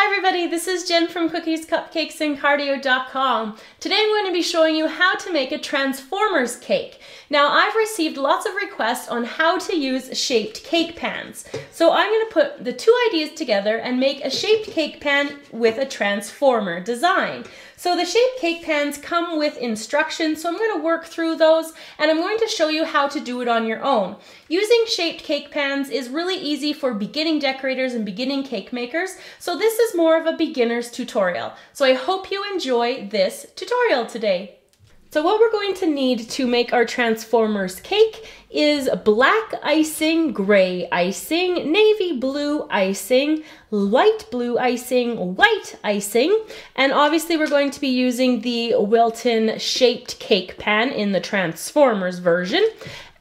Hi everybody, this is Jen from Cookies, Cupcakes, and Cardio.com. Today I'm going to be showing you how to make a Transformers cake. Now I've received lots of requests on how to use shaped cake pans. So I'm going to put the two ideas together and make a shaped cake pan with a Transformer design. So the shaped cake pans come with instructions, so I'm going to work through those and I'm going to show you how to do it on your own. Using shaped cake pans is really easy for beginning decorators and beginning cake makers, so this is more of a beginner's tutorial. So I hope you enjoy this tutorial today. So what we're going to need to make our Transformers cake is black icing, gray icing, navy blue icing, light blue icing, white icing, and obviously we're going to be using the Wilton shaped cake pan in the Transformers version.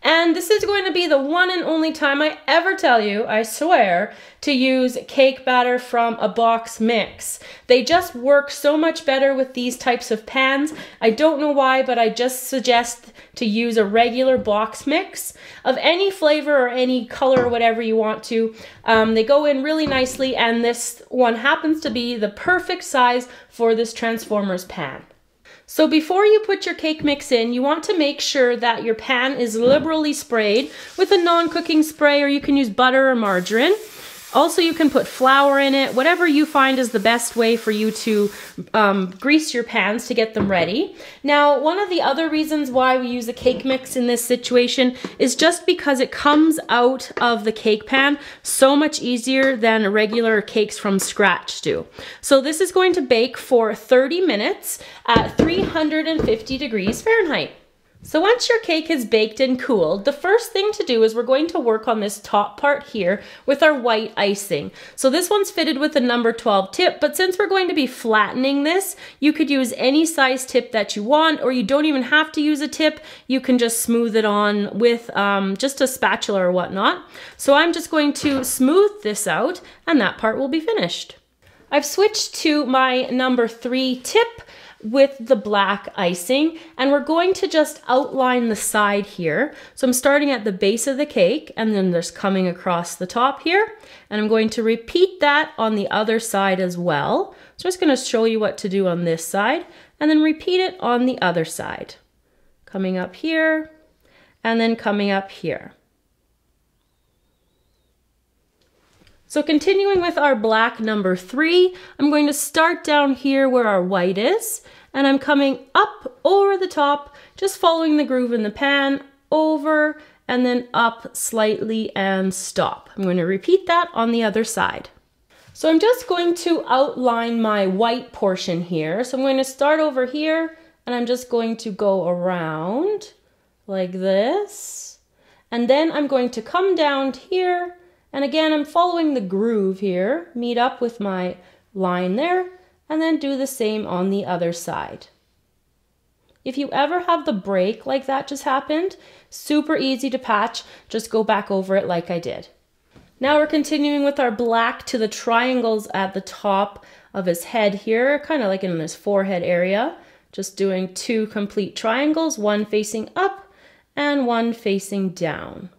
And this is going to be the one and only time I ever tell you, I swear, to use cake batter from a box mix. They just work so much better with these types of pans. I don't know why, but I just suggest to use a regular box mix of any flavor or any color or whatever you want to. They go in really nicely, and this one happens to be the perfect size for this Transformers pan. So before you put your cake mix in, you want to make sure that your pan is liberally sprayed with a non-cooking spray, or you can use butter or margarine. Also, you can put flour in it, whatever you find is the best way for you to grease your pans to get them ready. Now, one of the other reasons why we use a cake mix in this situation is just because it comes out of the cake pan so much easier than regular cakes from scratch do. So this is going to bake for 30 minutes at 350 degrees Fahrenheit. So once your cake is baked and cooled, the first thing to do is we're going to work on this top part here with our white icing. So this one's fitted with a number 12 tip, but since we're going to be flattening this, you could use any size tip that you want, or you don't even have to use a tip. You can just smooth it on with just a spatula or whatnot. So I'm just going to smooth this out and that part will be finished. I've switched to my number 3 tip with the black icing, and we're going to just outline the side here. So I'm starting at the base of the cake and then just coming across the top here, and I'm going to repeat that on the other side as well. So I'm just going to show you what to do on this side and then repeat it on the other side. Coming up here and then coming up here. So continuing with our black number 3, I'm going to start down here where our white is, and I'm coming up over the top, just following the groove in the pan, over, and then up slightly and stop. I'm going to repeat that on the other side. So I'm just going to outline my white portion here. So I'm going to start over here, and I'm just going to go around like this, and then I'm going to come down here. And again, I'm following the groove here, meet up with my line there, and then do the same on the other side. If you ever have the break like that just happened, super easy to patch, just go back over it like I did. Now we're continuing with our black to the triangles at the top of his head here, kind of like in this forehead area. Just doing 2 complete triangles, one facing up and one facing down.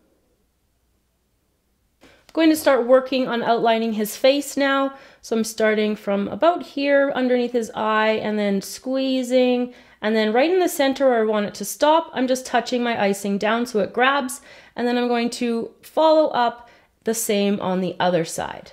Going to start working on outlining his face now. So I'm starting from about here underneath his eye and then squeezing, and then right in the center where I want it to stop, I'm just touching my icing down so it grabs, and then I'm going to follow up the same on the other side.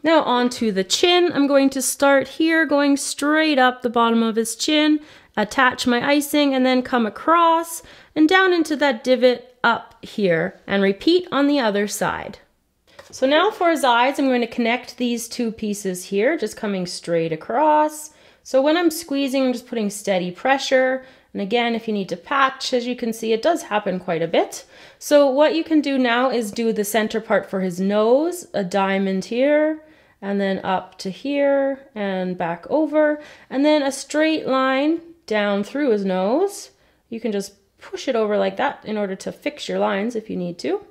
Now onto the chin. I'm going to start here going straight up the bottom of his chin, attach my icing, and then come across and down into that divot up here and repeat on the other side. So now for his eyes, I'm going to connect these 2 pieces here, just coming straight across. So when I'm squeezing, I'm just putting steady pressure. And again, if you need to patch, as you can see, it does happen quite a bit. So what you can do now is do the center part for his nose, a diamond here, and then up to here and back over, and then a straight line down through his nose. You can just push it over like that in order to fix your lines if you need to.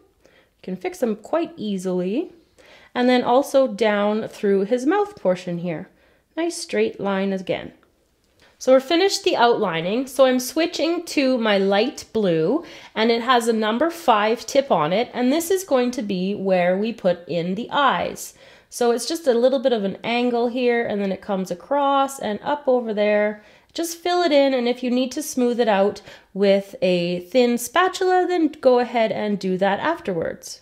You can fix them quite easily. And then also down through his mouth portion here. Nice straight line again. So we're finished the outlining. So I'm switching to my light blue, and it has a number 5 tip on it. And this is going to be where we put in the eyes. So it's just a little bit of an angle here, and then it comes across and up over there. Just fill it in, and if you need to smooth it out with a thin spatula, then go ahead and do that afterwards.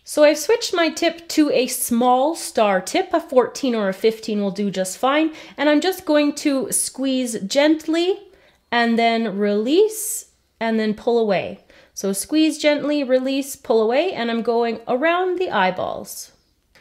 So I've switched my tip to a small star tip. A 14 or a 15 will do just fine. And I'm just going to squeeze gently and then release and then pull away. So squeeze gently, release, pull away, and I'm going around the eyeballs.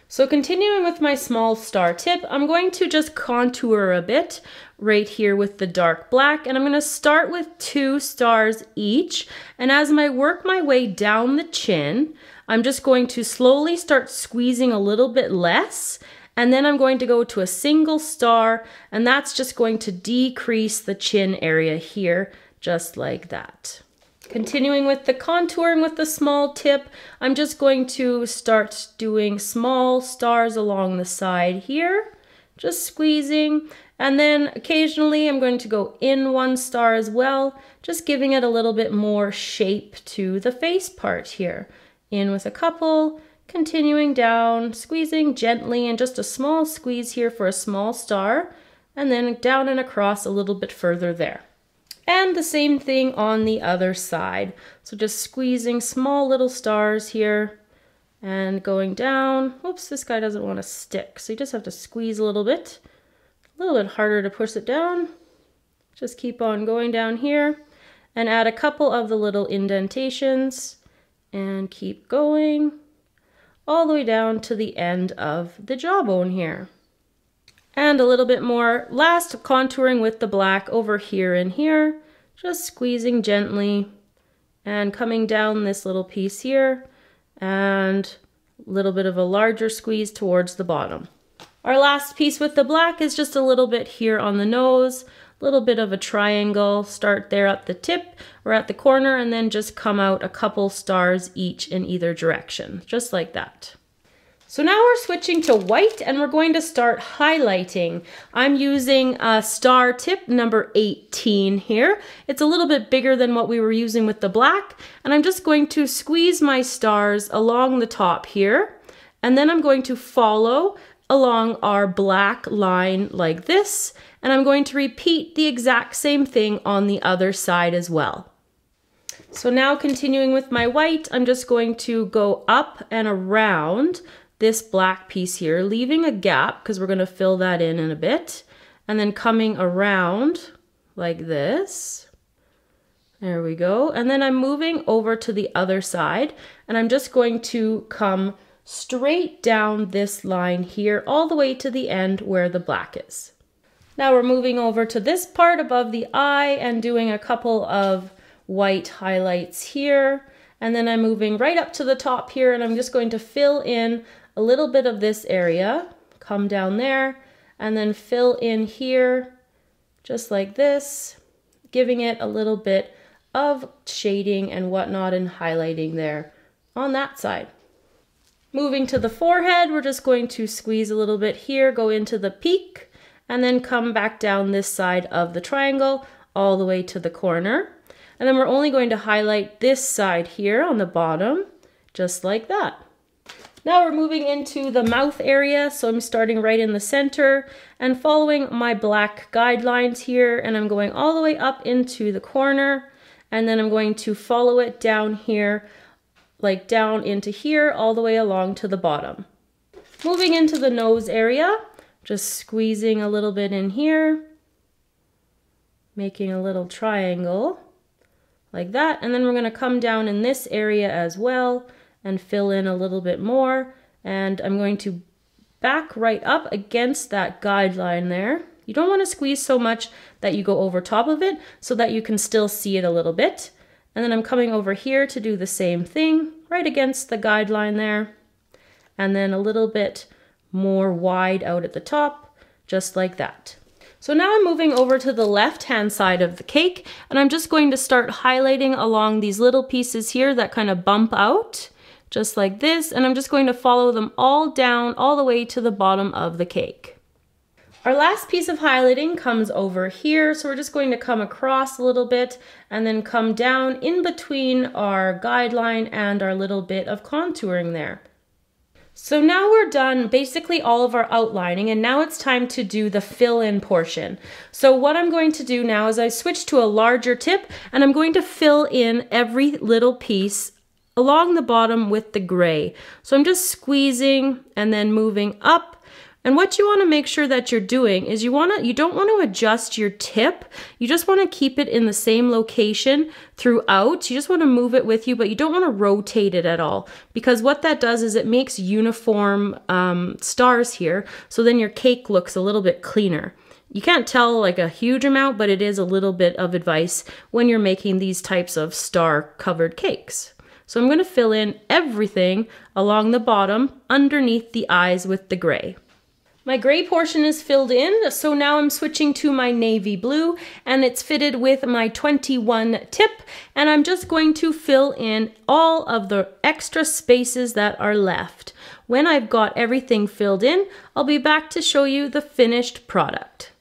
So continuing with my small star tip, I'm going to just contour a bit right here with the dark black, and I'm going to start with 2 stars each. And as I work my way down the chin, I'm just going to slowly start squeezing a little bit less, and then I'm going to go to a single star, and that's just going to decrease the chin area here, just like that. Continuing with the contouring with the small tip, I'm just going to start doing small stars along the side here, just squeezing, and then occasionally I'm going to go in 1 star as well, just giving it a little bit more shape to the face part here. In with a couple, continuing down, squeezing gently, and just a small squeeze here for a small star, and then down and across a little bit further there. And the same thing on the other side. So just squeezing small little stars here and going down. Oops, this guy doesn't want to stick, so you just have to squeeze a little bit harder to push it down. Just keep on going down here and add a couple of the little indentations. And keep going all the way down to the end of the jawbone here. And a little bit more last contouring with the black over here and here, just squeezing gently and coming down this little piece here, and a little bit of a larger squeeze towards the bottom. Our last piece with the black is just a little bit here on the nose, a little bit of a triangle, start there at the tip or at the corner, and then just come out a couple stars each in either direction, just like that. So now we're switching to white, and we're going to start highlighting. I'm using a star tip number 18 here. It's a little bit bigger than what we were using with the black, and I'm just going to squeeze my stars along the top here, and then I'm going to follow along our black line like this, and I'm going to repeat the exact same thing on the other side as well. So now continuing with my white, I'm just going to go up and around this black piece here, leaving a gap because we're going to fill that in a bit, and then coming around like this. There we go. And then I'm moving over to the other side, and I'm just going to come straight down this line here all the way to the end where the black is. Now we're moving over to this part above the eye and doing a couple of white highlights here, and then I'm moving right up to the top here, and I'm just going to fill in a little bit of this area, come down there, and then fill in here just like this, giving it a little bit of shading and whatnot and highlighting there on that side. Moving to the forehead, we're just going to squeeze a little bit here, go into the peak, and then come back down this side of the triangle all the way to the corner. And then we're only going to highlight this side here on the bottom, just like that. Now we're moving into the mouth area, so I'm starting right in the center and following my black guidelines here, and I'm going all the way up into the corner, and then I'm going to follow it down here, like down into here, all the way along to the bottom. Moving into the nose area, just squeezing a little bit in here, making a little triangle like that, and then we're going to come down in this area as well and fill in a little bit more, and I'm going to back right up against that guideline there. You don't want to squeeze so much that you go over top of it so that you can still see it a little bit. And then I'm coming over here to do the same thing, right against the guideline there, and then a little bit more wide out at the top, just like that. So now I'm moving over to the left-hand side of the cake, and I'm just going to start highlighting along these little pieces here that kind of bump out, just like this, and I'm just going to follow them all down all the way to the bottom of the cake. Our last piece of highlighting comes over here, so we're just going to come across a little bit and then come down in between our guideline and our little bit of contouring there. So now we're done basically all of our outlining, and now it's time to do the fill-in portion. So what I'm going to do now is I switch to a larger tip, and I'm going to fill in every little piece along the bottom with the gray. So I'm just squeezing and then moving up. And what you want to make sure that you're doing is you don't want to adjust your tip. You just want to keep it in the same location throughout. You just want to move it with you, but you don't want to rotate it at all, because what that does is it makes uniform stars here. So then your cake looks a little bit cleaner. You can't tell like a huge amount, but it is a little bit of advice when you're making these types of star covered cakes. So I'm going to fill in everything along the bottom underneath the eyes with the gray. My gray portion is filled in, so now I'm switching to my navy blue, and it's fitted with my 21 tip, and I'm just going to fill in all of the extra spaces that are left. When I've got everything filled in, I'll be back to show you the finished product.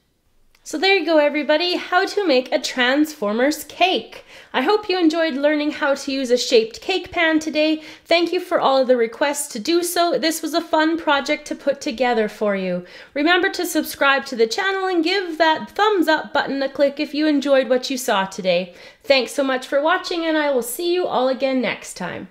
So there you go, everybody, how to make a Transformers cake. I hope you enjoyed learning how to use a shaped cake pan today. Thank you for all of the requests to do so. This was a fun project to put together for you. Remember to subscribe to the channel and give that thumbs up button a click if you enjoyed what you saw today. Thanks so much for watching, and I will see you all again next time.